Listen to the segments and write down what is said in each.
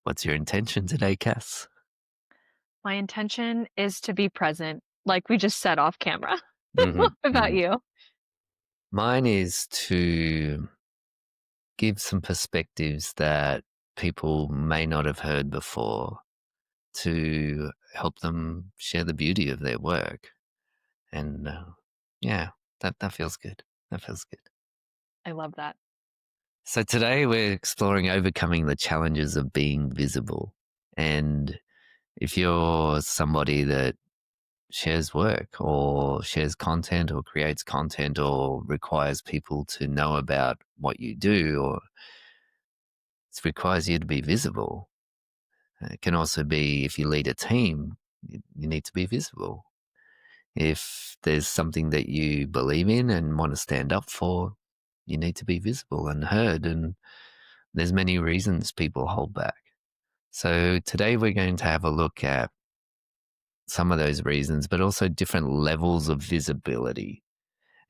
What's your intention today, Cass? My intention is to be present, like we just said off camera. hmm What about hmm you? Mine is to give some perspectives that people may not have heard before to help them share the beauty of their work. And yeah, that feels good. That feels good. I love that. So today we're exploring overcoming the challenges of being visible. And if you're somebody that shares work or shares content or creates content or requires people to know about what you do or it requires you to be visible. It can also be if you lead a team, you need to be visible. If there's something that you believe in and want to stand up for, you need to be visible and heard. And there's many reasons people hold back. So today we're going to have a look at some of those reasons, but also different levels of visibility.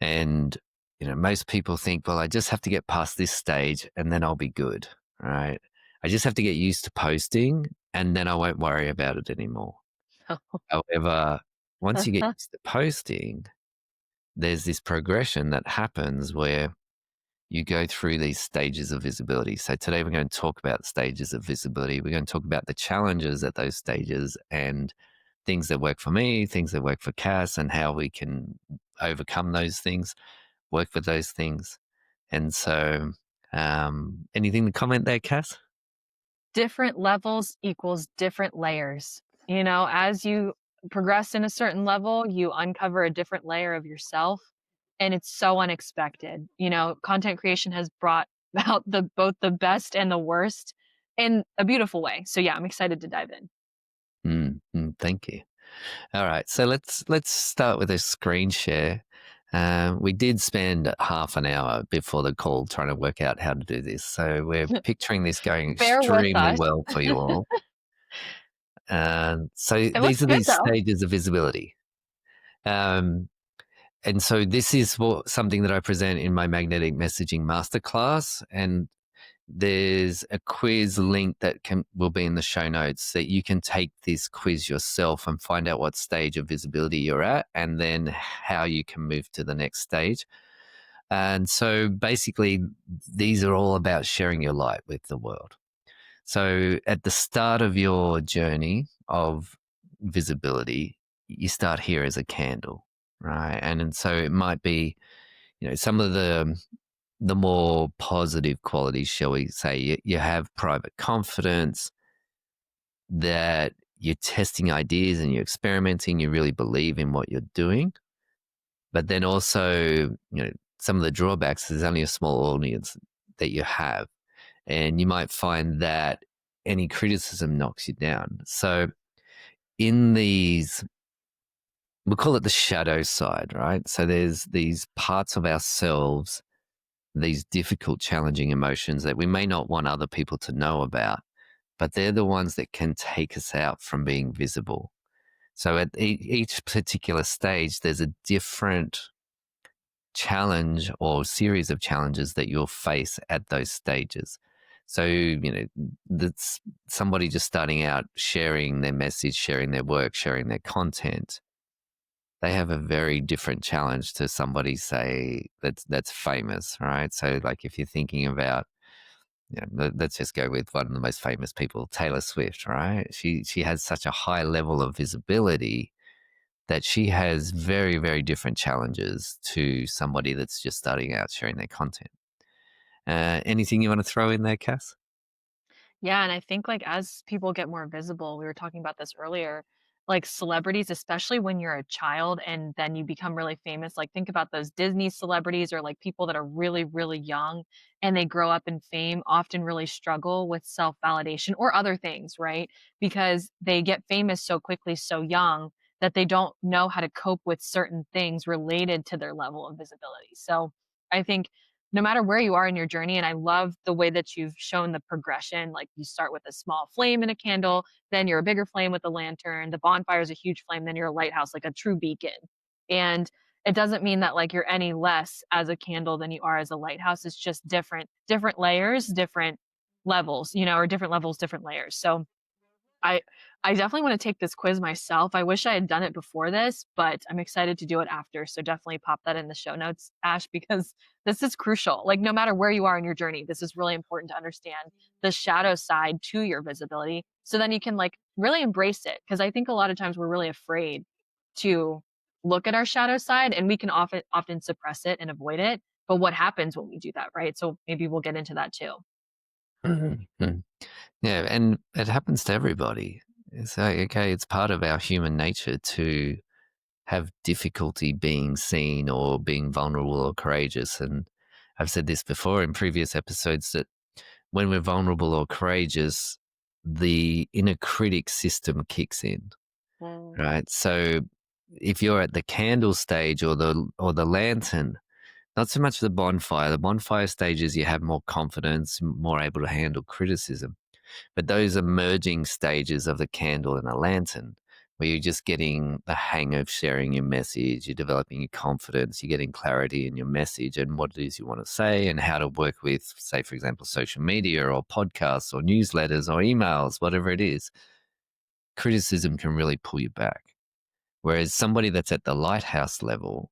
And, most people think, well, I just have to get past this stage and then I'll be good, right? I just have to get used to posting and then I won't worry about it anymore. However, once you get used to posting, there's this progression that happens where you go through these stages of visibility. So today we're going to talk about stages of visibility. We're going to talk about the challenges at those stages and things that work for me, things that work for Cass, and how we can overcome those things, work with those things. And so, anything to comment there, Cass? Different levels equals different layers. As you progress in a certain level, you uncover a different layer of yourself, and it's so unexpected. Content creation has brought out both the best and the worst in a beautiful way. So yeah, I'm excited to dive in. Thank you. All right, so let's start with a screen share. We did spend half an hour before the call trying to work out how to do this, so we're picturing this going Bear with extremely us. well for you all. So It looks these are good these though. stages of visibility. Um, and so this is something that I present in my magnetic messaging masterclass. And there's a quiz link that will be in the show notes that you can take this quiz yourself and find out what stage of visibility you're at and then how you can move to the next stage. And so basically, these are all about sharing your light with the world. So at the start of your journey of visibility, you start here as a candle, right? And so it might be, some of the more positive qualities, shall we say, you have private confidence, that you're testing ideas and you're experimenting, you really believe in what you're doing. But then also, some of the drawbacks, there's only a small audience that you have. And you might find that any criticism knocks you down. So in these, we'll call it the shadow side, right? So there's these parts of ourselves, these difficult, challenging emotions that we may not want other people to know about, but they're the ones that can take us out from being visible. So at each particular stage, there's a different challenge or series of challenges that you'll face at those stages. So, that's somebody just starting out, sharing their message, sharing their work, sharing their content. They have a very different challenge to somebody, say, that's famous, right? So, like if you're thinking about, let's just go with one of the most famous people, Taylor Swift, right? She has such a high level of visibility that she has very, very different challenges to somebody that's just starting out sharing their content. Anything you want to throw in there, Cass? Yeah, and I think, like, as people get more visible, we were talking about this earlier, like, celebrities, especially when you're a child and then you become really famous, like, think about those Disney celebrities or, like, people that are really, really young and they grow up in fame, often really struggle with self-validation or other things, right? Because they get famous so quickly, so young, that they don't know how to cope with certain things related to their level of visibility. So, I think no matter where you are in your journey. And I love the way that you've shown the progression. Like you start with a small flame in a candle, then you're a bigger flame with a lantern. The bonfire is a huge flame, then you're a lighthouse, like a true beacon. And it doesn't mean that like you're any less as a candle than you are as a lighthouse. It's just different layers, different levels, or different levels, different layers. So I I definitely want to take this quiz myself. I wish I had done it before this, but I'm excited to do it after. So definitely pop that in the show notes, Ash, because this is crucial. Like no matter where you are in your journey, this is really important to understand the shadow side to your visibility. So then you can like really embrace it. Cause I think a lot of times we're really afraid to look at our shadow side and we can often suppress it and avoid it. But what happens when we do that, right? So maybe we'll get into that too. Mhm. Yeah, and it happens to everybody. It's like, okay, it's part of our human nature to have difficulty being seen or being vulnerable or courageous. And I've said this before in previous episodes that when we're vulnerable or courageous, the inner critic system kicks in, Mm. right? So if you're at the candle stage or the lantern, not so much the bonfire. The bonfire stages you have more confidence, more able to handle criticism. But those emerging stages of the candle and the lantern, where you're just getting the hang of sharing your message, you're developing your confidence, you're getting clarity in your message and what it is you want to say, and how to work with, say, for example, social media or podcasts or newsletters or emails, whatever it is, criticism can really pull you back. Whereas somebody that's at the lighthouse level,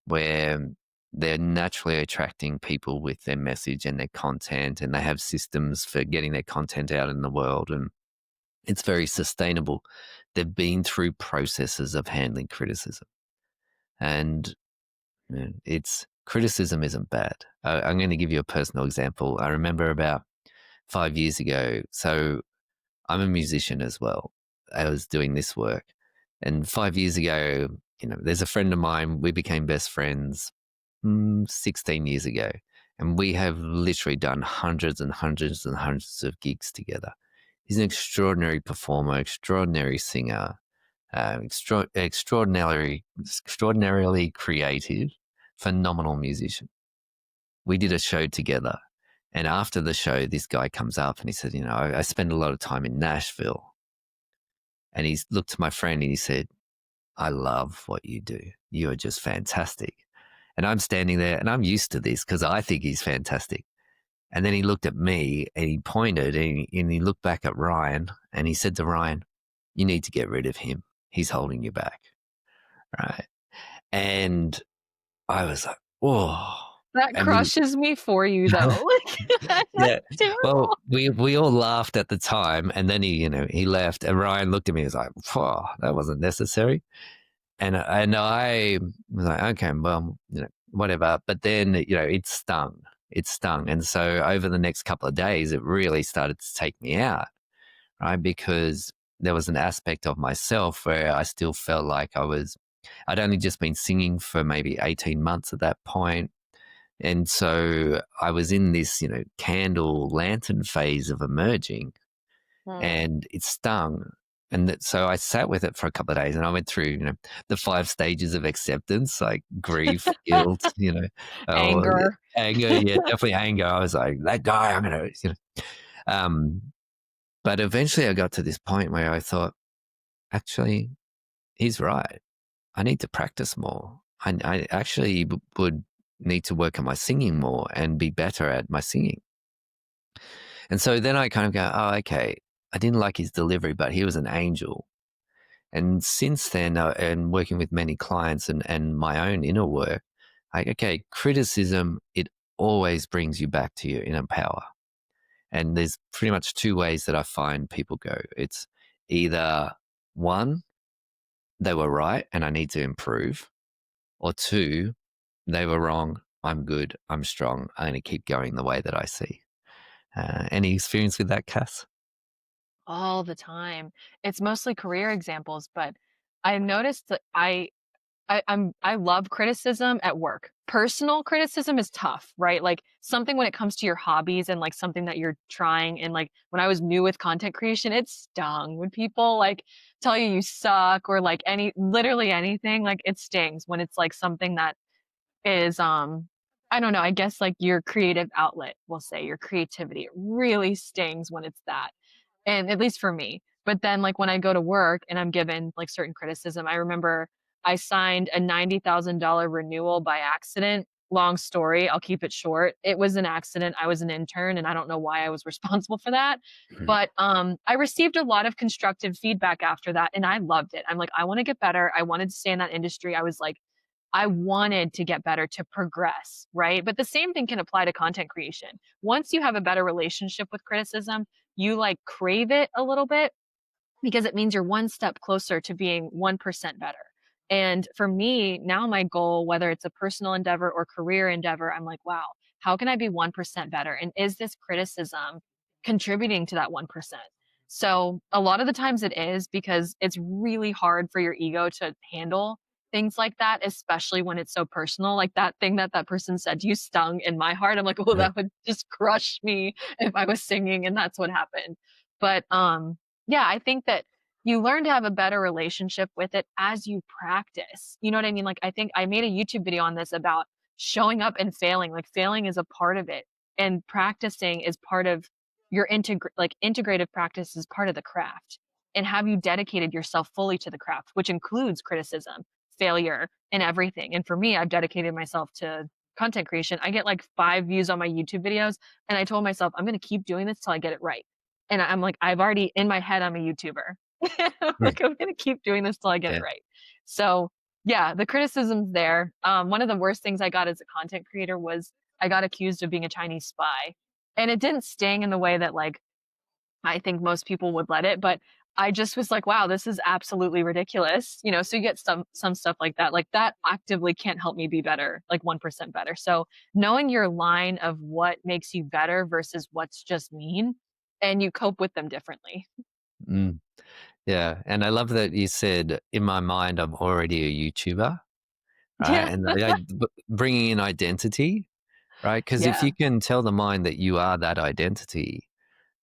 where they're naturally attracting people with their message and their content, and they have systems for getting their content out in the world, and it's very sustainable. They've been through processes of handling criticism, and it's criticism isn't bad. I'm going to give you a personal example. I remember about 5 years ago. So I'm a musician as well. I was doing this work, and 5 years ago, there's a friend of mine. We became best friends 16 years ago, and we have literally done hundreds and hundreds and hundreds of gigs together. He's an extraordinary performer, extraordinary singer, extraordinarily creative, phenomenal musician. We did a show together. And after the show, this guy comes up and he said, I spend a lot of time in Nashville. And he looked to my friend and he said, I love what you do. You are just fantastic. And I'm standing there and I'm used to this because I think he's fantastic. And then he looked at me and he pointed and he looked back at Ryan and he said to Ryan, you need to get rid of him. He's holding you back. Right. And I was like, whoa. That And we, crushes me for you though. Like, yeah. that's Well, terrible. we all laughed at the time and then he left and Ryan looked at me and was like, whoa, that wasn't necessary. And I was like, okay, well, whatever. But then, it stung. It stung. And so over the next couple of days, it really started to take me out, right? Because there was an aspect of myself where I still felt like I'd only just been singing for maybe 18 months at that point. And so I was in this, candle lantern phase of emerging Mm. and it stung. And so I sat with it for a couple of days and I went through, the 5 stages of acceptance, like grief, guilt, oh, Anger. anger. Yeah, definitely anger. I was like, that guy, I'm going to, um, but eventually I got to this point where I thought, actually, he's right. I need to practice more. I actually would need to work on my singing more and be better at my singing. And so then I kind of go, oh, okay. I didn't like his delivery, but he was an angel. And since then, and working with many clients and my own inner work, okay, criticism, it always brings you back to your inner power. And there's pretty much two ways that I find people go. It's either one, they were right and I need to improve, or two, they were wrong. I'm good. I'm strong. I'm going to keep going the way that I see. Any experience with that, Cass? All the time. It's mostly career examples, but I noticed that I love criticism at work. Personal criticism is tough, right? Like something when it comes to your hobbies and like something that you're trying. And like when I was new with content creation, it stung when people like tell you you suck or like literally anything. Like it stings when it's like something that is I don't know, I guess like your creative outlet, we'll say your creativity. It really stings when it's that. And at least for me. But then like when I go to work and I'm given like certain criticism, I remember I signed a $90,000 renewal by accident long story, I'll keep it short. It was an accident. I was an intern, and I don't know why I was responsible for that. Mhm. But I received a lot of constructive feedback after that, and I loved it. I'm like, I want to get better. I wanted to stay in that industry. I was like, I wanted to get better to progress, right? But the same thing can apply to content creation. Once you have a better relationship with criticism, you like crave it a little bit because it means you're one step closer to being 1% better. And for me, now my goal, whether it's a personal endeavor or career endeavor, I'm like, wow, how can I be 1% better? And is this criticism contributing to that 1%? So a lot of the times it is because it's really hard for your ego to handle things like that, especially when it's so personal. Like that thing that that person said to you stung in my heart. I'm like, oh, that would just crush me if I was singing and that's what happened. But yeah, I think that you learn to have a better relationship with it as you practice. You know what I mean? Like, I think I made a YouTube video on this about showing up and failing. Like, failing is a part of it, and practicing is part of your integrative practice is part of the craft. And have you dedicated yourself fully to the craft, which includes criticism, failure, and everything. And for me, I've dedicated myself to content creation. I get like 5 views on my YouTube videos, and I told myself I'm going to keep doing this till I get it right. And I'm like, I've already in my head, I'm a YouTuber. Mm. Like, I'm gonna keep doing this till I get it Yeah. right. So, yeah, the criticism's there. One of the worst things I got as a content creator was I got accused of being a Chinese spy. And it didn't sting in the way that, like, I think most people would let it, but I just was like, "Wow, this is absolutely ridiculous." You know, so you get some stuff like that. Like, that actively can't help me be better, like 1% better. So, knowing your line of what makes you better versus what's just mean, and you cope with them differently. Mm. Yeah, and I love that you said, "In my mind, I'm already a YouTuber," right? Yeah. And bringing in identity, right? Because if Yeah. you can tell the mind that you are that identity,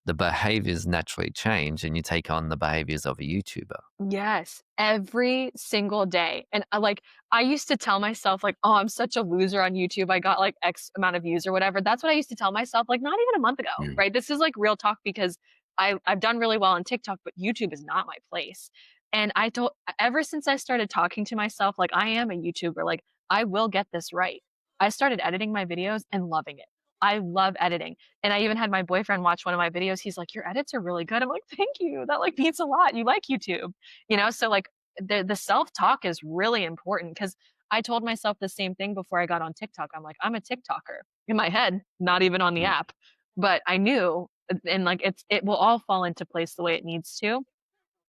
the behaviors naturally change, and you take on the behaviors of a YouTuber. Yes, every single day. And I used to tell myself like, "Oh, I'm such a loser on YouTube. I got like X amount of views or whatever." That's what I used to tell myself like not even a month ago, Mm. right? This is like real talk because I've done really well on TikTok, but YouTube is not my place. And I told ever since I started talking to myself like I am a YouTuber, like I will get this right. I started editing my videos and loving it. I love editing. And I even had my boyfriend watch one of my videos. He's like, "Your edits are really good." I'm like, "Thank you. That like means a lot. You like YouTube." You know, so like the self-talk is really important because I told myself the same thing before I got on TikTok. I'm like, I'm a TikToker in my head, not even on the Mm. app. But I knew and like it will all fall into place the way it needs to.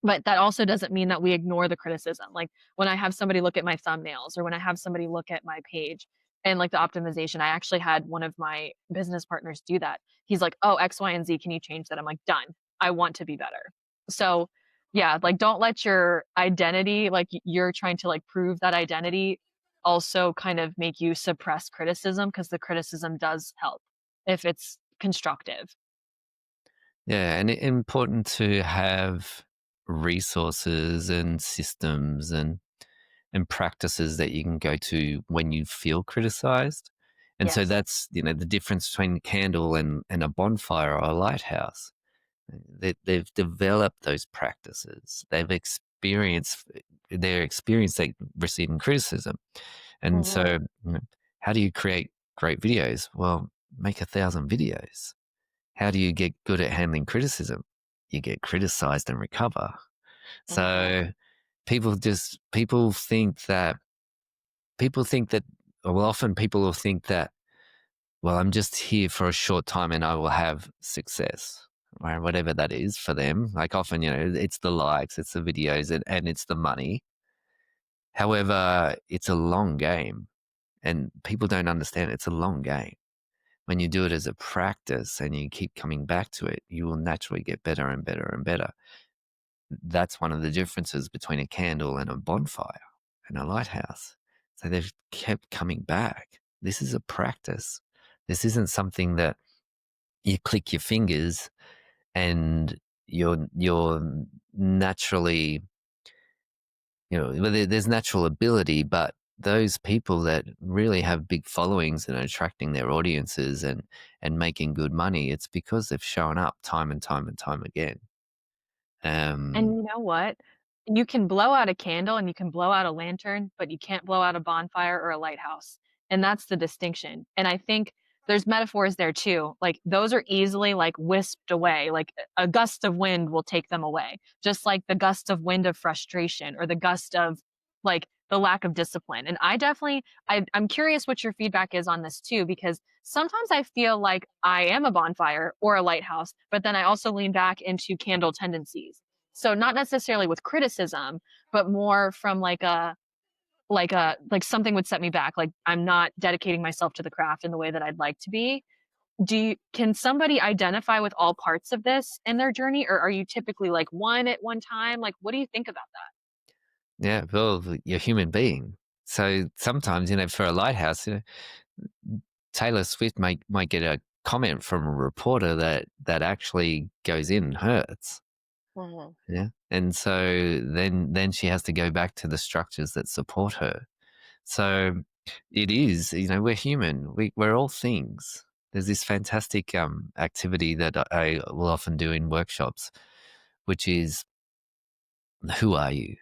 But that also doesn't mean that we ignore the criticism. Like when I have somebody look at my thumbnails or when I have somebody look at my page and like the optimization, I actually had one of my business partners do that. He's like, "Oh, X, Y, and Z, can you change that?" I'm like, "Done. I want to be better." So, yeah, like don't let your identity, like you're trying to like prove that identity also kind of make you suppress criticism because the criticism does help if it's constructive. Yeah, and important to have resources and systems and practices that you can go to when you feel criticized. And so Yes. that's, the difference between a candle and a bonfire or a lighthouse. They've developed those practices. They're experienced like receiving criticism. And so, Mhm. how do you create great videos? Well, make 1,000 videos. How do you get good at handling criticism? You get criticized and recover. Mhm. So people think that, well, often people will think that, well, I'm just here for a short time and I will have success, right? Whatever that is for them. Like often, it's the likes, it's the videos, and it's the money. However, it's a long game and people don't understand it's a long game. When you do it as a practice and you keep coming back to it, you will naturally get better and better and better. That's one of the differences between a candle and a bonfire and a lighthouse. So they've kept coming back. This is a practice. This isn't something that you click your fingers and you're naturally, there's natural ability, but those people that really have big followings and are attracting their audiences and making good money, it's because they've shown up time and time and time again. And Um, you know what? You can blow out a candle and you can blow out a lantern, but you can't blow out a bonfire or a lighthouse. and that's the distinction. And I think there's metaphors there too. Like those are easily like whisked away. Like a gust of wind will take them away. Just like the gust of wind of frustration or the gust of like the lack of discipline. And I definitely I'm curious what your feedback is on this too, because sometimes I feel like I am a bonfire or a lighthouse, but then I also lean back into candle tendencies. So not necessarily with criticism, but more from like something would set me back. Like I'm not dedicating myself to the craft in the way that I'd like to be. Can somebody identify with all parts of this in their journey, or are you typically like one at one time? Like what do you think about Yeah, well, you're a human being. So sometimes, for a lighthouse, Taylor Swift might get a comment from a reporter that actually goes in and hurts. that? Yeah. And so then she has to go back to the structures that support her. So it is, we're human. We're all things. There's this fantastic activity that I will often do in workshops, which is, who are you?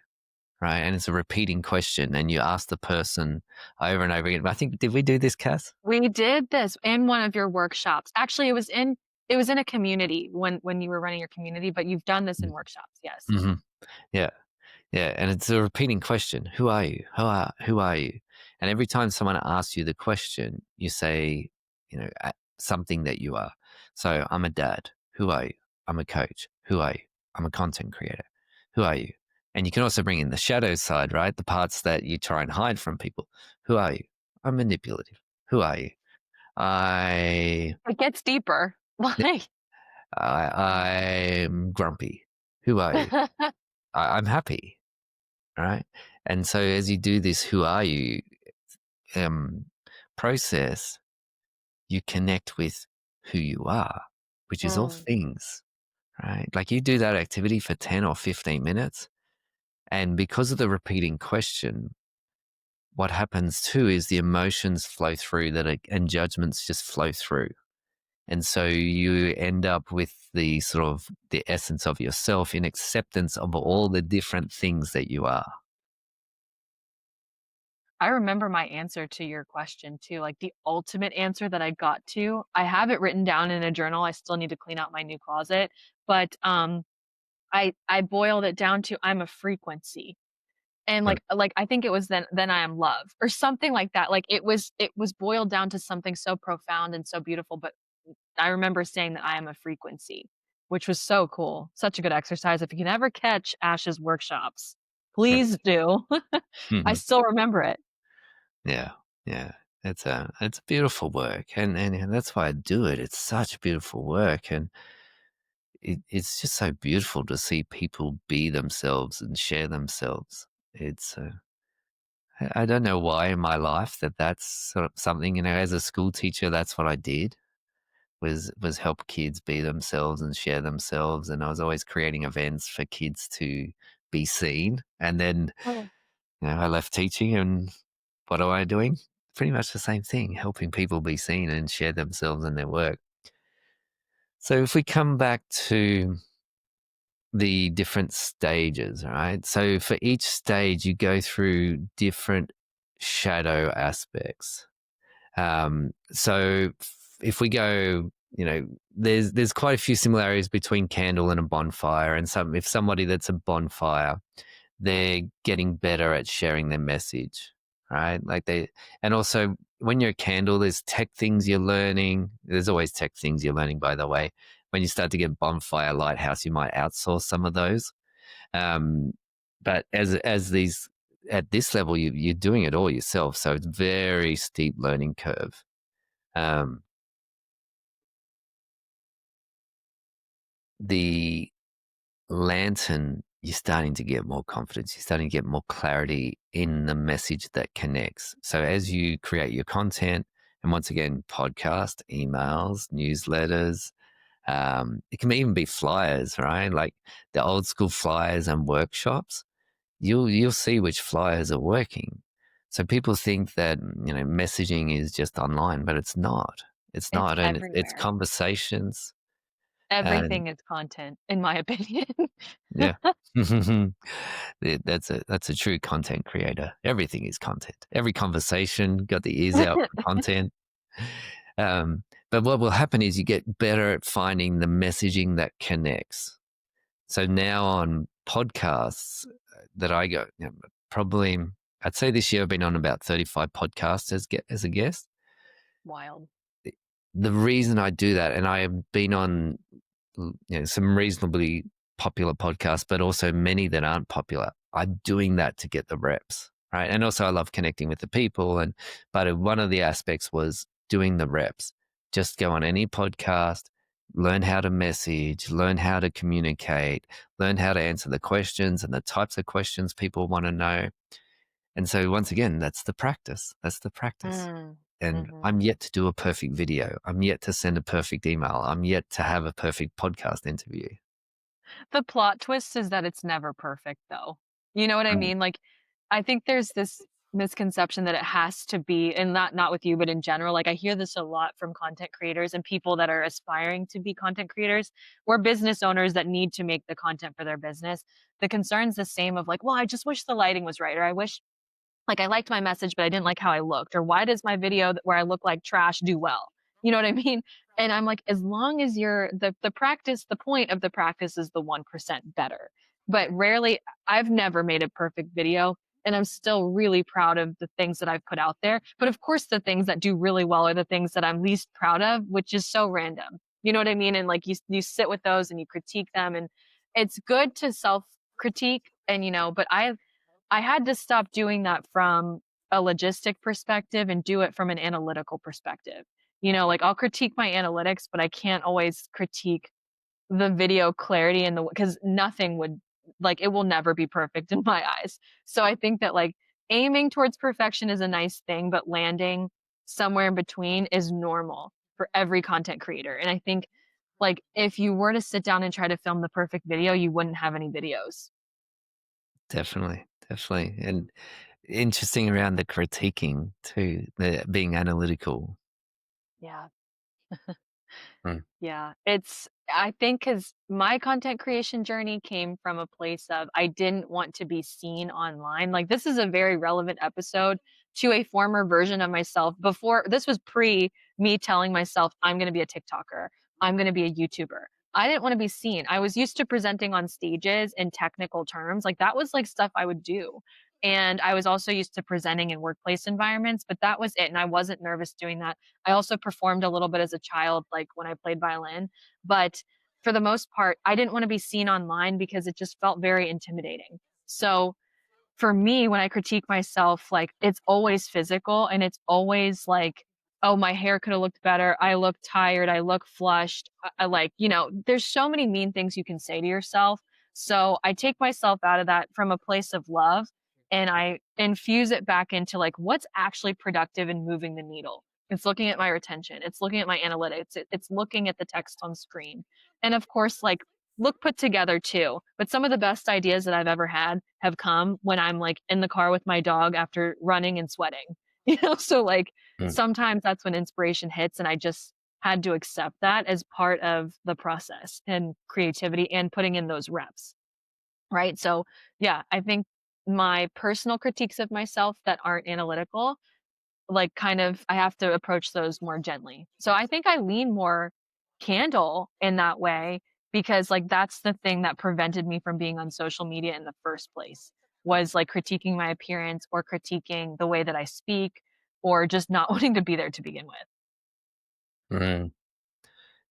Right. And it's a repeating question. And you ask the person over and over again. I think, did we do this, Cass? We did this in one of your workshops. Actually, it was in a community when you were running your community, but you've done this in workshops. Yes. Mm-hmm. Yeah. Yeah, and it's a repeating question. Who are you? Who are you? And every time someone asks you the question, you say, something that you are. So I'm a dad. Who are you? I'm a coach. Who are you? I'm a content creator. Who are you? And you can also bring in the shadow side, right? The parts that you try and hide from people. Who are you? I'm manipulative. Who are you? I, It gets deeper. Like I'm grumpy. Who are you? I'm happy. Right. And so as you do this, who are you um, process, you connect with who you are, which is all Mm. things, right? Like you do that activity for 10 or 15 minutes. And because of the repeating question, what happens too is the emotions flow through and judgments just flow through. And so you end up with the sort of the essence of yourself in acceptance of all the different things that you are. I remember my answer to your question too, like the ultimate answer that I got to. I have it written down in a journal. I still need to clean out my new closet, but I boiled it down to I'm a frequency. And like I think it was then I am love or something like that. Like it was boiled down to something so profound and so beautiful, but I remember saying that I am a frequency, which was so cool. Such a good exercise. If you can ever catch Ash's workshops, please do. I Mhm. still remember it. Yeah, yeah. It's beautiful work, and that's why I do it. It's such beautiful work, and it's just so beautiful to see people be themselves and share themselves. It's I don't know why in my life that's sort of something, as a school teacher, that's what I did was help kids be themselves and share themselves, and I was always creating events for kids to be seen, and then I left teaching, and what am I doing? Pretty much the same thing, helping people be seen and share themselves and their work. So if we come back to the different stages, right? So for each stage, you go through different shadow aspects. So if we go, there's quite a few similarities between candle and a bonfire, and if somebody that's a bonfire, they're getting better at sharing their message, right? And also when you're a candle, there's tech things you're learning. There's always tech things you're learning, by the way. When you start to get bonfire, lighthouse, you might outsource some of those. Um, but as these at this level, you're doing it all yourself, so it's very steep learning curve. Um, the lantern, you're starting to get more confidence. You're starting to get more clarity in the message that connects. So as you create your content, and once again, podcast, emails, newsletters, it can even be flyers, right? Like the old school flyers and workshops. You'll see which flyers are working. So people think that messaging is just online, but it's not. It's It's not, and it's everywhere. conversations. And Everything is content, in my opinion. yeah. That's a true content creator. Everything is content. Every conversation got the ears out for content. Um, but what will happen is you get better at finding the messaging that connects. So now on podcasts that I go, probably I'd say this year I've been on about 35 podcasts as a guest. Wild. The reason I do that, and I have been on some reasonably popular podcasts, but also many that aren't popular. I'm doing that to get the reps, right? And also, I love connecting with the people. But one of the aspects was doing the reps. Just go on any podcast, learn how to message, learn how to communicate, learn how to answer the questions and the types of questions people want to know. And so, once again, that's the practice. That's the practice. Mm, And mhm. I'm yet to do a perfect video. I'm yet to send a perfect email. I'm yet to have a perfect podcast interview. The plot twist is that it's never perfect, though. You know what I Mm. mean? Like, I think there's this misconception that it has to be, and not with you, but in general. Like, I hear this a lot from content creators and people that are aspiring to be content creators or business owners that need to make the content for their business. The concern's the same of like, well, I just wish the lighting was right, or I wish like I liked my message, but I didn't like how I looked, or why does my video where I look like trash do well? You know what I mean? And I'm like, as long as you're the practice, the point of the practice is the 1% better. But rarely, I've never made a perfect video, and I'm still really proud of the things that I've put out there. But of course, the things that do really well are the things that I'm least proud of, which is so random. You know what I mean? And like you sit with those and you critique them, and it's good to self critique. And but I had to stop doing that from a logistic perspective and do it from an analytical perspective. Like I'll critique my analytics, but I can't always critique the video clarity and because nothing would like it will never be perfect in my eyes. So I think that like aiming towards perfection is a nice thing, but landing somewhere in between is normal for every content creator. And I think like if you were to sit down and try to film the perfect video, you wouldn't have any videos. Definitely, definitely. And interesting around the critiquing too, the being analytical. Yeah. Mm. Yeah, I think because my content creation journey came from a place of I didn't want to be seen online. Like, this is a very relevant episode to a former version of myself before this was pre me telling myself, I'm going to be a TikToker, I'm going to be a YouTuber. I didn't want to be seen. I was used to presenting on stages in technical terms. Like, that was like stuff I would do. And I was also used to presenting in workplace environments, but that was it. And I wasn't nervous doing that. I also performed a little bit as a child, like when I played violin. But for the most part, I didn't want to be seen online because it just felt very intimidating. So for me, when I critique myself, like it's always physical and it's always like, oh, my hair could have looked better. I look tired. I look flushed. I like, there's so many mean things you can say to yourself. So I take myself out of that from a place of love and I infuse it back into like what's actually productive and moving the needle. It's looking at my retention. It's looking at my analytics. It's looking at the text on screen. And of course, like look put together too. But some of the best ideas that I've ever had have come when I'm like in the car with my dog after running and sweating. So like Mm. sometimes that's when inspiration hits and I just had to accept that as part of the process and creativity and putting in those reps. Right? So, yeah, I think my personal critiques of myself that aren't analytical like kind of I have to approach those more gently. So I think I lean more candle in that way because like that's the thing that prevented me from being on social media in the first place was like critiquing my appearance or critiquing the way that I speak or just not wanting to be there to begin with. Mm.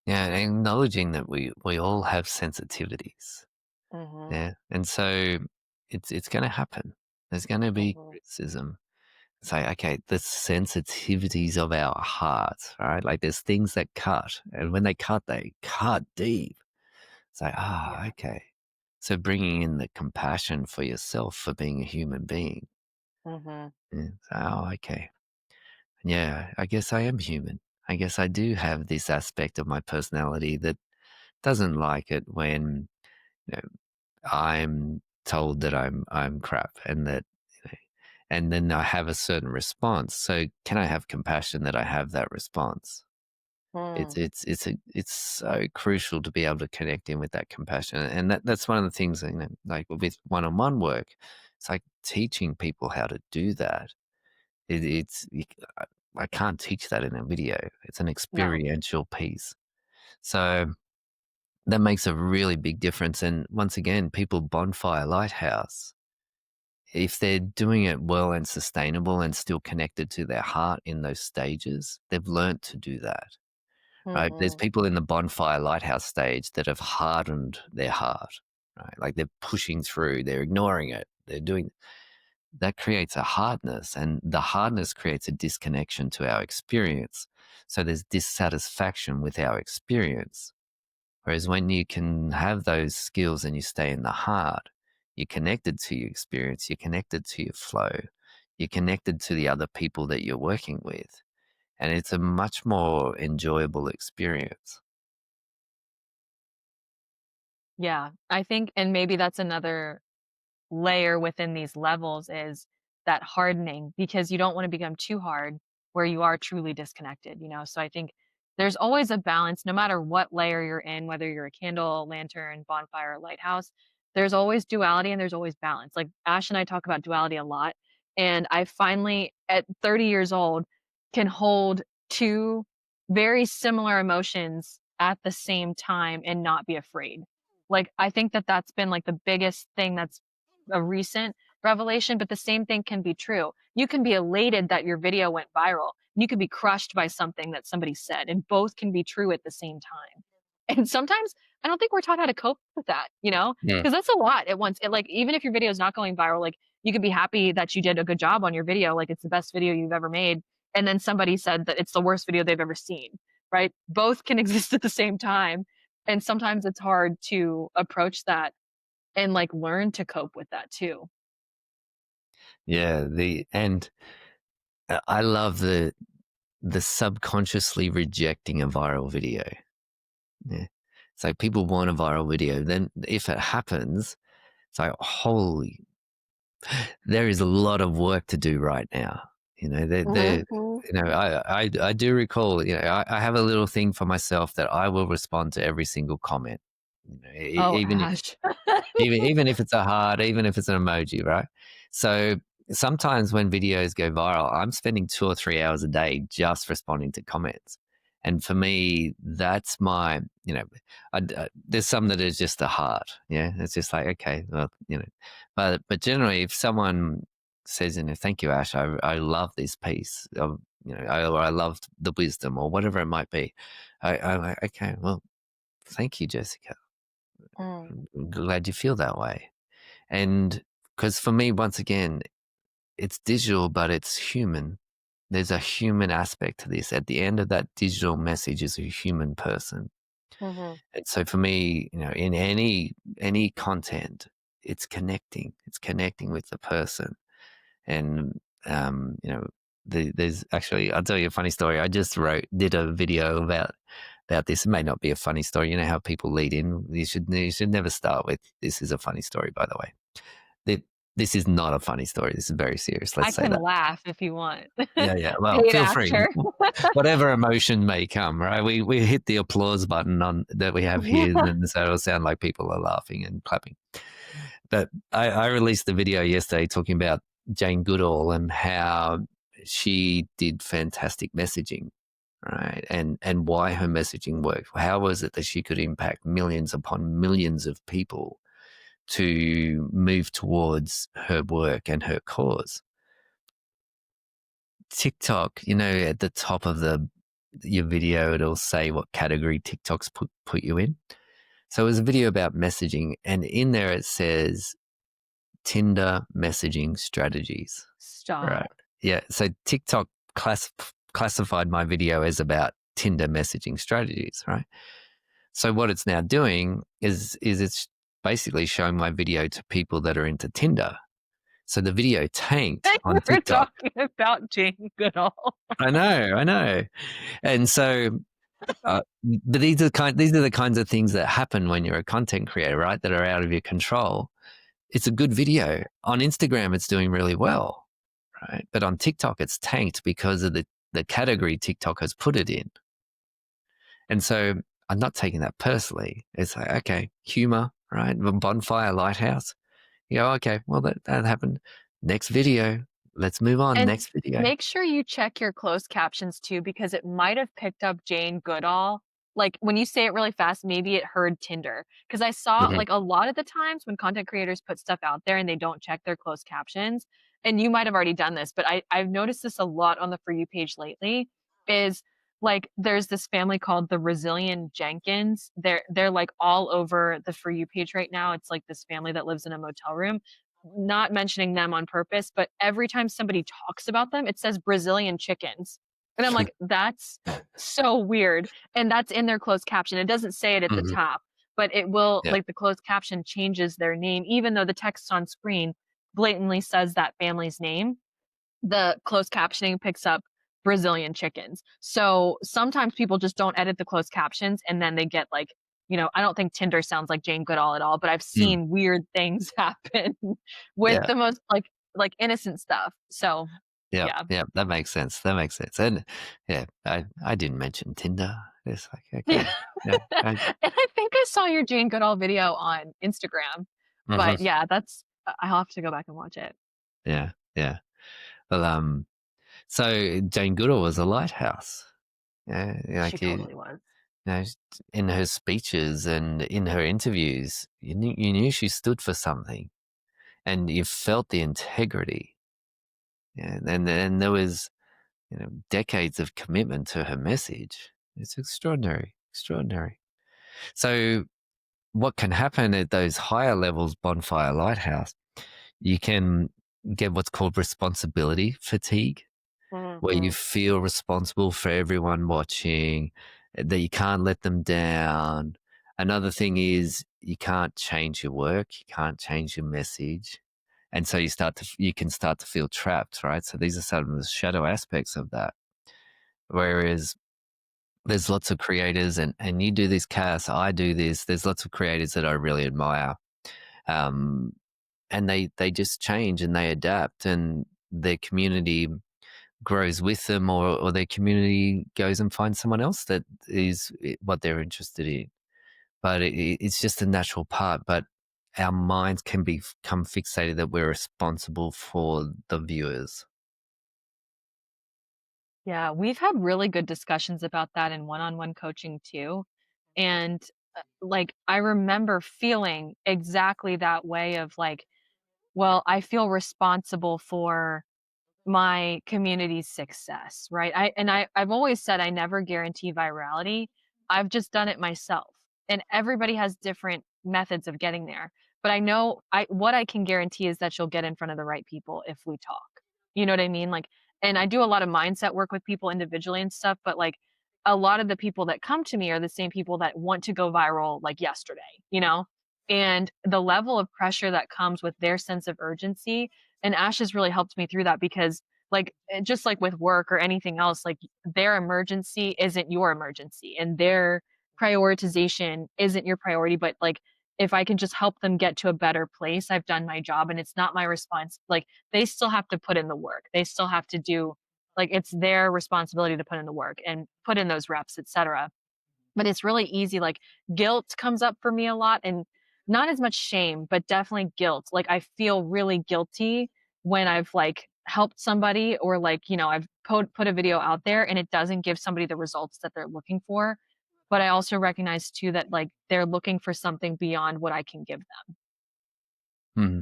Yeah, and acknowledging that we all have sensitivities. Mhm. Yeah, and so it's going to happen. There's going to be Mhm. criticism. Say, okay, the sensitivities of our hearts, right? Like there's things that cut, and when they cut deep. Say, Yeah. okay. So bringing in the compassion for yourself for being a human being. Mhm. Yeah. So, okay. Yeah, I guess I am human. I guess I do have this aspect of my personality that doesn't like it when you know, I'm told that I'm crap and that and then I have a certain response. So can I have compassion that I have that response? Mm. It's so crucial to be able to connect in with that compassion, and that's one of the things, like with one-on-one work. It's like teaching people how to do that. It's I can't teach that in a video. It's an No. experiential piece. So that makes a really big difference. And once again, people bonfire lighthouse. If they're doing it well and sustainable and still connected to their heart in those stages, they've learnt to do that. Right? There's Mhm. people in the bonfire lighthouse stage that have hardened their heart, right? Like they're pushing through, they're ignoring it, they're doing that creates a hardness, and the hardness creates a disconnection to our experience. So there's dissatisfaction with our experience. Whereas when you can have those skills and you stay in the heart, you're connected to your experience, you're connected to your flow, you're connected to the other people that you're working with. And it's a much more enjoyable experience. Yeah, I think and maybe that's another layer within these levels is that hardening because you don't want to become too hard where you are truly disconnected, you know? So I think there's always a balance no matter what layer you're in, whether you're a candle, lantern, bonfire, or lighthouse, there's always duality and there's always balance. Like Ash and I talk about duality a lot. And I finally, at 30 years old, can hold two very similar emotions at the same time and not be afraid. Like, I think that that's been like the biggest thing that's a recent revelation, but the same thing can be true. You can be elated that your video went viral. And you can be crushed by something that somebody said, and both can be true at the same time. And sometimes I don't think we're taught how to cope with that, you know, Yeah. because that's a lot at once. It, like, even if your video is not going viral, like, you could be happy that you did a good job on your video, like, it's the best video you've ever made. And then somebody said that it's the worst video they've ever seen, right? Both can exist at the same time. And sometimes it's hard to approach that and, like, learn to cope with that too. Yeah, I love the subconsciously rejecting a viral video. Yeah. It's like people want a viral video. Then if it happens, it's like, holy, there is a lot of work to do right now. Mhm, mhm. I do recall, I have a little thing for myself that I will respond to every single comment. Oh, Even if Ash. even if it's a heart, even if it's an emoji, right? So sometimes when videos go viral, I'm spending 2 or 3 hours a day just responding to comments. And for me, that's my, there's some that is just a heart. Yeah. It's just like, okay, well, but generally if someone says, thank you, Ash, I love this piece of, I loved the wisdom or whatever it might be. I'm like, okay, well, thank you, Jessica. Mm, I'm glad you feel that way. And because for me, once again, it's digital, but it's human. There's a human aspect to this. At the end of that digital message is a human person. mhm. And so for me, in any content, it's connecting. It's connecting with the person. And there's actually, I'll tell you a funny story. I just did a video about this. It may not be a funny story. You know how people lead in. You should never start with "This is a funny story." By the way, Th- this is not a funny story. This is very serious. I Let's say can that. laugh if you want. Yeah, yeah. Well, Paid feel free. actor. Whatever emotion may come, right? We hit the applause button on that we have here, and so it'll sound like people are laughing and clapping. But I released the video yesterday talking about Jane Goodall and how she did fantastic messaging, right? And why her messaging worked. How was it that she could impact millions upon millions of people to move towards her work and her cause? TikTok, at the top of your video, it'll say what category TikTok's put you in. So it was a video about messaging, and in there it says Tinder messaging strategies. Right. Stop. Yeah. So TikTok classified my video as about Tinder messaging strategies, right? So what it's now doing is it's basically showing my video to people that are into Tinder. So the video tanked You on were TikTok. talking about Jane Goodall. I know. And so but these are the kinds of things that happen when you're a content creator, right? That are out of your control. It's a good video. On Instagram, it's doing really well, right? But on TikTok, it's tanked because of the category TikTok has put it in. And so I'm not taking that personally. It's like, okay, humor, right? Bonfire lighthouse. You go, okay, well, that happened. Next video. Let's move on. And Next video. make sure you check your closed captions too, because it might have picked up Jane Goodall. Like when you say it really fast, maybe it heard Tinder. Because I saw Mhm. like a lot of the times when content creators put stuff out there and they don't check their closed captions, and you might have already done this, but I've noticed this a lot on the For You page lately, is like there's this family called the Resilient Jenkins. They're like all over the For You page right now. It's like this family that lives in a motel room, not mentioning them on purpose, but every time somebody talks about them, it says Brazilian chickens. And I'm like, that's so weird. And that's in their closed caption. It doesn't say it at the Mhm. top, but it will, Yeah. like the closed caption changes their name, even though the text on screen blatantly says that family's name. The closed captioning picks up Brazilian chickens. So sometimes people just don't edit the closed captions and then they get like, I don't think Tinder sounds like Jane Goodall at all, but I've Mm. seen weird things happen with Yeah. the most like innocent stuff. So Yeah. yeah. Yeah. That makes sense. That makes sense. And yeah, I didn't mention Tinder. It's like, Yeah. okay. Yeah. And I think I saw your Jane Goodall video on Instagram. But Mhm. yeah, that's I'll have to go back and watch it. Yeah. Yeah. Well, so Jane Goodall was a lighthouse. Yeah. She Like, totally was. know, in her speeches and in her interviews, you knew she stood for something, and you felt the integrity. Yeah, and there was decades of commitment to her message. It's extraordinary, extraordinary. So, what can happen at those higher levels, Bonfire Lighthouse? You can get what's called responsibility fatigue, where you Mhm. feel responsible for everyone watching, that you can't let them down. Another thing is you can't change your work, you can't change your message. And so you can start to feel trapped, right? So these are some of the shadow aspects of that. Whereas there's lots of creators and you do this, Cass, I do this. There's lots of creators that I really admire. Um, and they just change and they adapt and their community grows with them, or their community goes and finds someone else that is what they're interested in. But it's just a natural part. But our minds can become fixated that we're responsible for the viewers. Yeah, we've had really good discussions about that in one-on-one coaching too. And like I remember feeling exactly that way of like, well, I feel responsible for my community's success, right? I've always said I never guarantee virality. I've just done it myself. And everybody has different methods of getting there. But I know I what I can guarantee is that you'll get in front of the right people if we talk. You know what I mean? Like, and I do a lot of mindset work with people individually and stuff, but like a lot of the people that come to me are the same people that want to go viral like yesterday? And the level of pressure that comes with their sense of urgency, and Ash has really helped me through that because like just like with work or anything else, like their emergency isn't your emergency and their prioritization isn't your priority. But like if I can just help them get to a better place, I've done my job and it's not my response. Like they still have to put in the work. They still have to do like it's their responsibility to put in the work and put in those reps, etc. But it's really easy, like, guilt comes up for me a lot and not as much shame, but definitely guilt. Like, I feel really guilty when I've, like, helped somebody or, like, I've put a video out there and it doesn't give somebody the results that they're looking for. But I also recognize too that, like, they're looking for something beyond what I can give them. Hmm.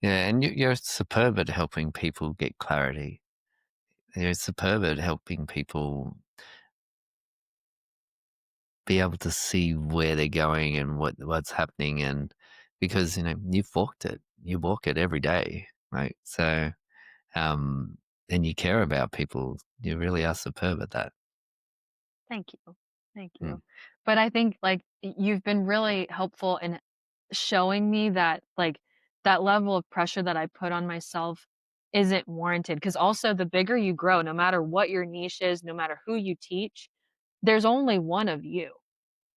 Yeah, and you're superb at helping people get clarity. You're superb at helping people be able to see where they're going and what's happening, and because you've walked it, you walk it every day, right? So um, and you care about people. You really are superb at that. Thank you. Thank Mm. you. But I think, like, you've been really helpful in showing me that, like, that level of pressure that I put on myself isn't warranted. Because also the bigger you grow, no matter what your niche is, no matter who you teach, there's only one of you.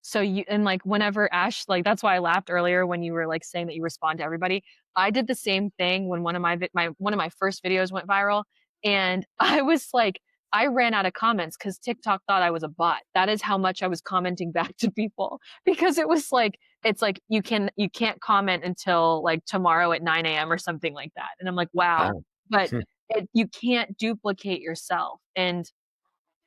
So you and, like, whenever Ash like, that's why I laughed earlier when you were, like, saying that you respond to everybody. I did the same thing when one of my one of my first videos went viral, and I was, like, I ran out of comments because TikTok thought I was a bot. That is how much I was commenting back to people because it was like, it's like you can't comment until like tomorrow at 9 a.m. or something like that. And I'm like, wow. Wow. But Hmm. you can't duplicate yourself. And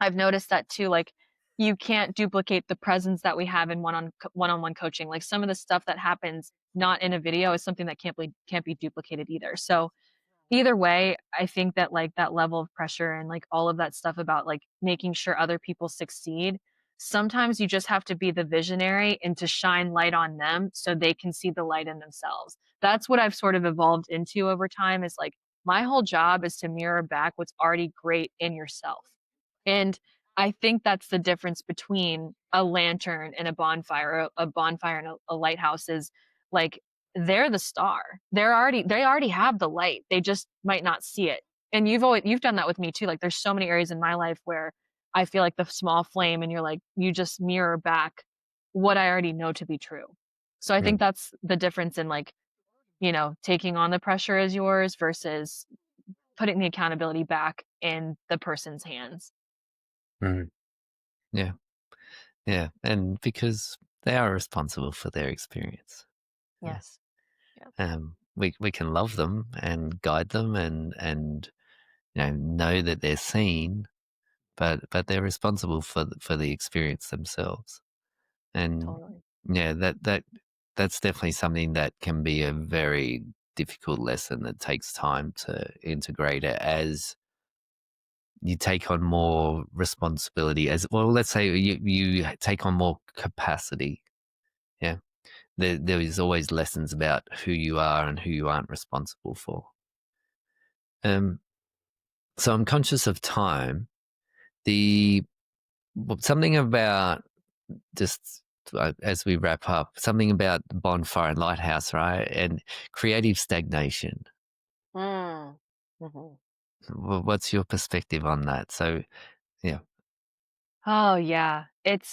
I've noticed that too. Like you can't duplicate the presence that we have in one-on-one coaching. Like some of the stuff that happens not in a video is something that can't be duplicated either. So either way, I think that, like, that level of pressure and, like, all of that stuff about, like, making sure other people succeed, sometimes you just have to be the visionary and to shine light on them so they can see the light in themselves. That's what I've sort of evolved into over time is, like, my whole job is to mirror back what's already great in yourself. And I think that's the difference between a lantern and a bonfire. A bonfire and a lighthouse is, like, they're the star. They already have the light. They just might not see it. And you've done that with me too. Like there's so many areas in my life where I feel like the small flame and you're like you just mirror back what I already know to be true. So I think Mm, that's the difference in like, taking on the pressure as yours versus putting the accountability back in the person's hands. mm. Yeah, yeah, and because they are responsible for their experience. Yeah. Yes. Yeah, We can love them and guide them and know that they're seen, but they're responsible for the experience themselves. And totally. yeah, that's definitely something that can be a very difficult lesson that takes time to integrate it as you take on more responsibility as well. Let's say you take on more capacity. Yeah, there is always lessons about who you are and who you aren't responsible for. Um, so I'm conscious of time. The something about just as we wrap up, something about the bonfire and lighthouse, right? And creative stagnation. Mm. Mhm. What's your perspective on that? So, yeah. Oh yeah. It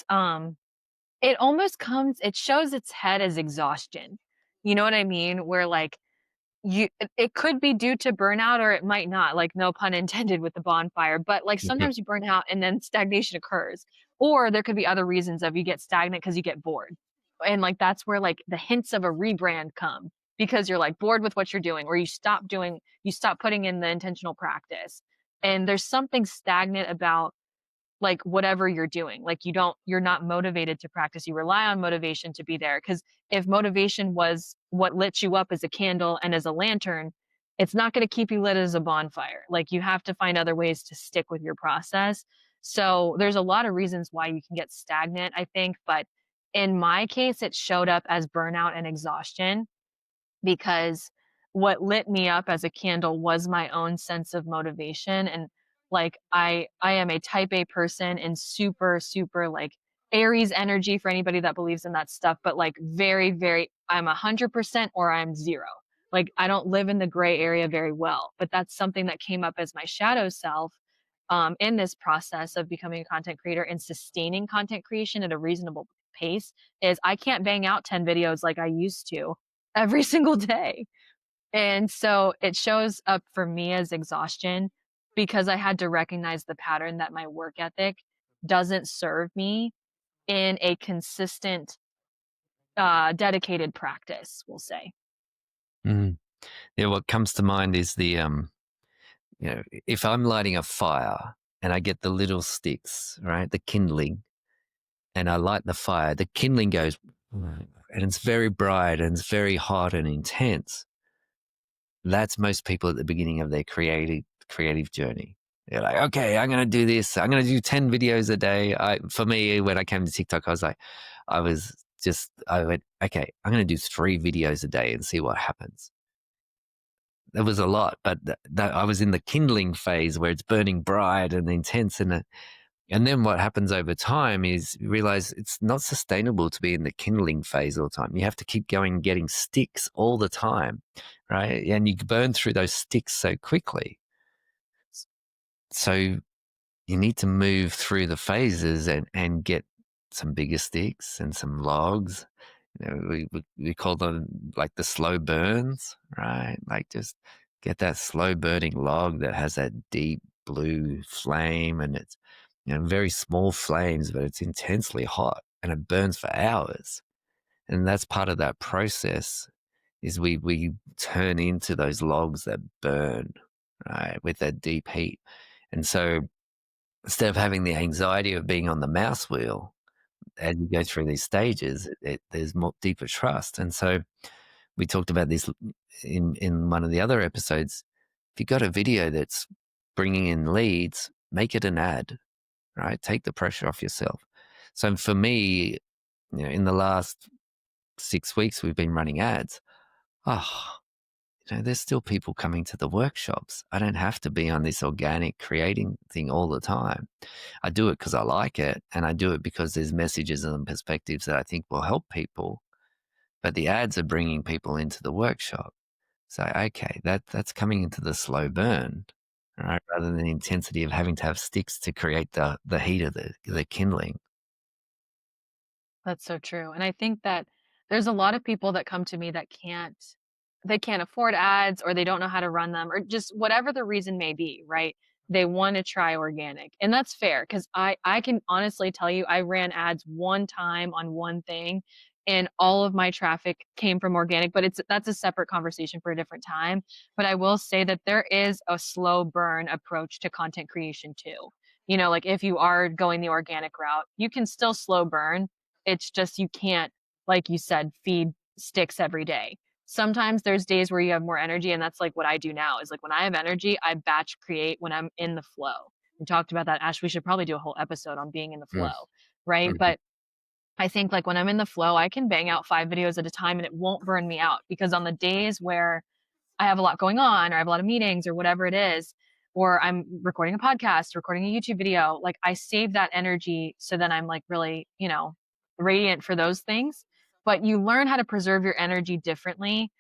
shows its head as exhaustion. You know what I mean? Where like it could be due to burnout or it might not, like no pun intended with the bonfire, but like Mhm. sometimes you burn out and then stagnation occurs. Or there could be other reasons of you get stagnant because you get bored. And like that's where like the hints of a rebrand come because you're like bored with what you're doing or you stop putting in the intentional practice. And there's something stagnant about like whatever you're doing. Like you're not motivated to practice. You rely on motivation to be there. Cause if motivation was what lit you up as a candle and as a lantern, it's not going to keep you lit as a bonfire. Like you have to find other ways to stick with your process. So there's a lot of reasons why you can get stagnant, I think. But in my case, it showed up as burnout and exhaustion because what lit me up as a candle was my own sense of motivation and like I am a type A person and super like Aries energy for anybody that believes in that stuff but like very I'm 100% or I'm 0. Like I don't live in the gray area very well, but that's something that came up as my shadow self in this process of becoming a content creator and sustaining content creation at a reasonable pace is I can't bang out 10 videos like I used to every single day. And so it shows up for me as exhaustion because I had to recognize the pattern that my work ethic doesn't serve me in a consistent, dedicated practice, we'll say. Mm. Yeah, what comes to mind is if I'm lighting a fire and I get the little sticks, right, the kindling, and I light the fire, the kindling goes, and it's very bright and it's very hot and intense. That's most people at the beginning of their creative journey. They're like, okay, I'm going to do this. I'm going to do 10 videos a day. For me, when I came to TikTok, I went, okay, I'm going to do 3 videos a day and see what happens. It was a lot, but I was in the kindling phase where it's burning bright and intense. And then what happens over time is you realize it's not sustainable to be in the kindling phase all the time. You have to keep going, getting sticks all the time, right? And you burn through those sticks so quickly. So you need to move through the phases and get some bigger sticks and some logs. We call them like the slow burns, right? Like just get that slow burning log that has that deep blue flame, and it's, very small flames, but it's intensely hot and it burns for hours. And that's part of that process, is we turn into those logs that burn, right, with that deep heat. And so instead of having the anxiety of being on the mouse wheel as you go through these stages, there's more deeper trust. And so we talked about this in one of the other episodes. If you got a video that's bringing in leads, make it an ad, right? Take the pressure off yourself. So for me, in the last 6 weeks, we've been running ads. Oh, there's still people coming to the workshops. I don't have to be on this organic creating thing all the time. I do it because I like it, and I do it because there's messages and perspectives that I think will help people. But the ads are bringing people into the workshop. So, okay, that's coming into the slow burn, right? Rather than the intensity of having to have sticks to create the heat of the kindling. That's so true, and I think that there's a lot of people that come to me that they can't afford ads, or they don't know how to run them, or just whatever the reason may be, right? They wanna try organic, and that's fair, 'cause I can honestly tell you I ran ads one time on one thing, and all of my traffic came from organic, but that's a separate conversation for a different time. But I will say that there is a slow burn approach to content creation too. Like, if you are going the organic route, you can still slow burn. It's just you can't, like you said, feed sticks every day. Sometimes there's days where you have more energy, and that's like what I do now is like when I have energy, I batch create when I'm in the flow. We talked about that, Ash. We should probably do a whole episode on being in the Mm, flow, right? mhm, But I think like when I'm in the flow, I can bang out 5 videos at a time and it won't burn me out, because on the days where I have a lot going on, or I have a lot of meetings, or whatever it is, or I'm recording a podcast, recording a YouTube video, like I save that energy so then I'm like really, radiant for those things. But you learn how to preserve your energy differently,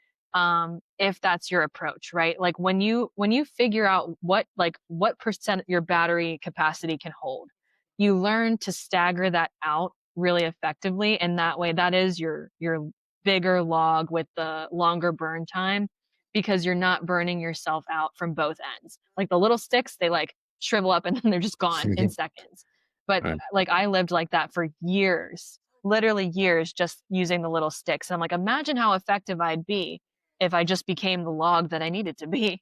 if that's your approach, right? Like when you figure out what percent your battery capacity can hold, you learn to stagger that out really effectively, and that way that is your bigger log with the longer burn time, because you're not burning yourself out from both ends. Like the little sticks, they like shrivel up and then they're just gone in mhm. seconds. But Right. like I lived like that for years, literally years, just using the little sticks. And I'm like, imagine how effective I'd be if I just became the log that I needed to be.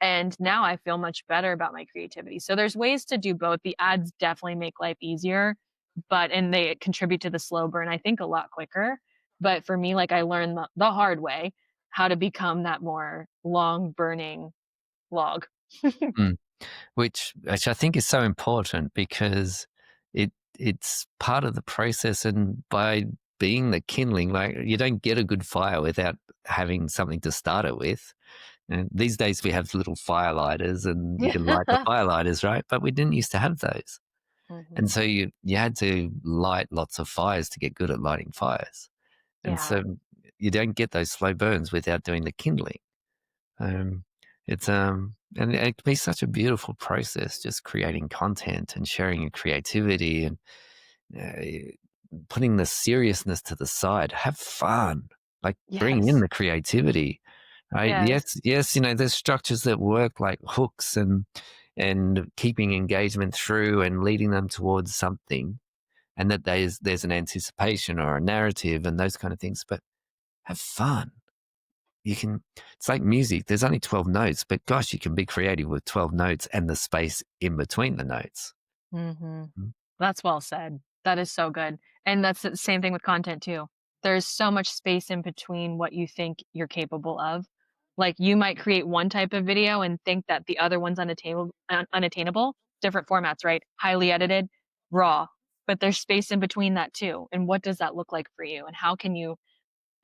And now I feel much better about my creativity. So there's ways to do both. The ads definitely make life easier, and they contribute to the slow burn, I think, a lot quicker. But for me, like I learned the hard way how to become that more long burning log. Mm. Which I think is so important, because it's part of the process, and by being the kindling, like, you don't get a good fire without having something to start it with. And these days we have little fire lighters and you can light the Yeah. fire lighters, right? But we didn't used to have those. And Mhm. so you had to light lots of fires to get good at lighting fires. And Yeah. so you don't get those slow burns without doing the kindling. Um, and it can be such a beautiful process, just creating content and sharing your creativity, and uh, putting the seriousness to the side. Have fun, like bring in Yes. the creativity, right? Yes. Yes, yes. There's structures that work, like hooks and keeping engagement through and leading them towards something, and that there's an anticipation or a narrative and those kind of things. But have fun. You can, it's like music. There's only 12 notes, but gosh, you can be creative with 12 notes and the space in between the notes. Mhm. Mm, That's well said. That is so good. And that's the same thing with content too. There's so much space in between what you think you're capable of. Like you might create one type of video and think that the other one's unattainable. Different formats, right? Highly edited, raw. But there's space in between that too. And what does that look like for you? And how can you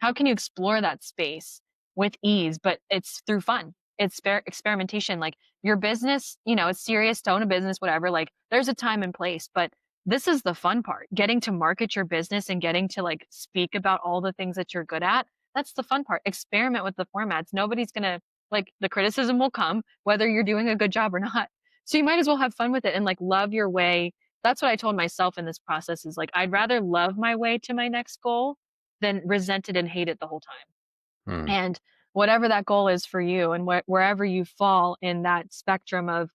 explore that space with ease, but it's through fun. It's experimentation. Like your business, it's serious to own a business, whatever. Like there's a time and place, but this is the fun part. Getting to market your business and getting to like speak about all the things that you're good at. That's the fun part. Experiment with the formats. Nobody's going to, like, the criticism will come whether you're doing a good job or not. So you might as well have fun with it and like love your way. That's what I told myself in this process is like, I'd rather love my way to my next goal than resent it and hate it the whole time. mm, And whatever that goal is for you, and wherever you fall in that spectrum of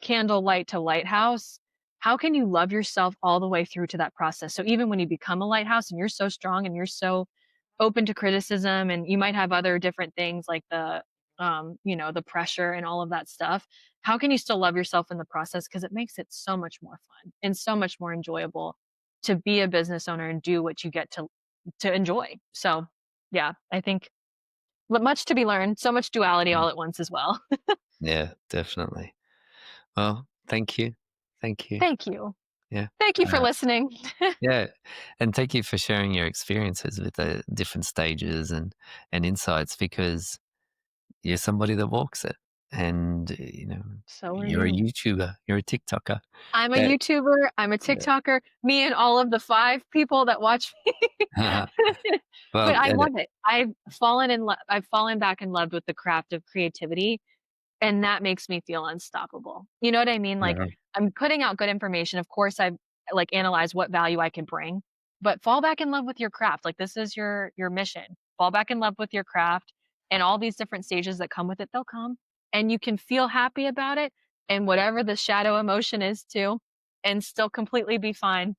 candlelight to lighthouse, how can you love yourself all the way through to that process? So even when you become a lighthouse and you're so strong and you're so open to criticism and you might have other different things like the pressure and all of that stuff, how can you still love yourself in the process? Because it makes it so much more fun and so much more enjoyable to be a business owner and do what you get to enjoy. So yeah, I think much to be learned, so much duality Mm. all at once as well. Yeah, definitely. Well, thank you. Thank you. Thank you. Yeah. Thank you for Uh, listening. yeah. And thank you for sharing your experiences with the different stages and insights because you're somebody that walks it. And, So are you're a you. YouTuber, you're a TikToker. I'm a That, YouTuber, I'm a yeah. TikToker, me and all of the 5 people that watch me. But Well, I and love it. I've fallen back in love with the craft of creativity, and that makes me feel unstoppable. You know what I mean? Like, yeah. I'm putting out good information. Of course, I've, like, analyzed what value I can bring, but fall back in love with your craft. Like, this is your mission. Fall back in love with your craft, and all these different stages that come with it, they'll come, and you can feel happy about it, and whatever the shadow emotion is too, and still completely be fine.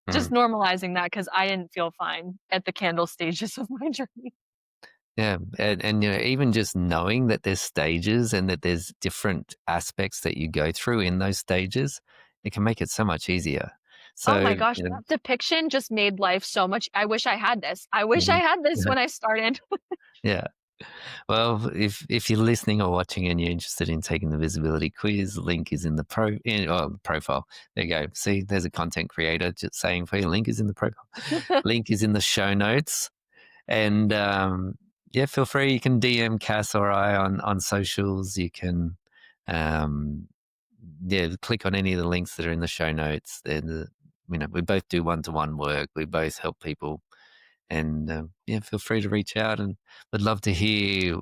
Just Mm. normalizing that because I didn't feel fine at the candle stages of my journey. Yeah, and even just knowing that there's stages and that there's different aspects that you go through in those stages, it can make it so much easier. Oh So, my gosh, that depiction just made life so much. I wish I had this. I wish I mhm, had this yeah, when I started. yeah. Well, if you're listening or watching and you're interested in taking the visibility quiz, link is in the profile. There you go. See, there's a content creator just saying for you, link is in the profile. Link is in the show notes. And yeah, feel free. You can DM Cass or I on socials. You can, um, yeah, click on any of the links that are in the show notes. We both do one-to-one work. We both help people, and yeah, feel free to reach out. And would love to hear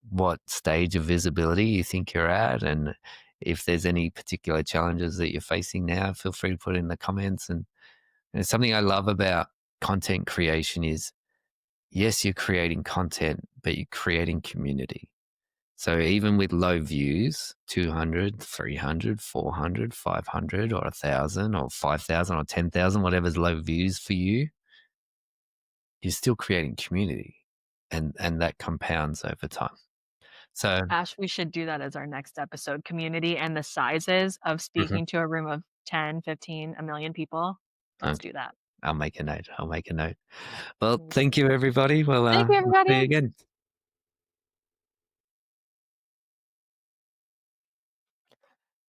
what stage of visibility you think you're at, and if there's any particular challenges that you're facing now, feel free to put it in the comments. And something I love about content creation is yes, you're creating content, but you're creating community. So even with low views, 200, 300, 400, 500, or 1,000 or 5,000 or 10,000, whatever's low views for you, you're still creating community and that compounds over time. So, Ash, we should do that as our next episode, community and the sizes of mhm, speaking to a room of 10, 15, a million people. Let's okay, do that. I'll make a note. I'll make a note. Well, Mm. thank you, everybody. Well, Thank you, we'll see you everybody. again.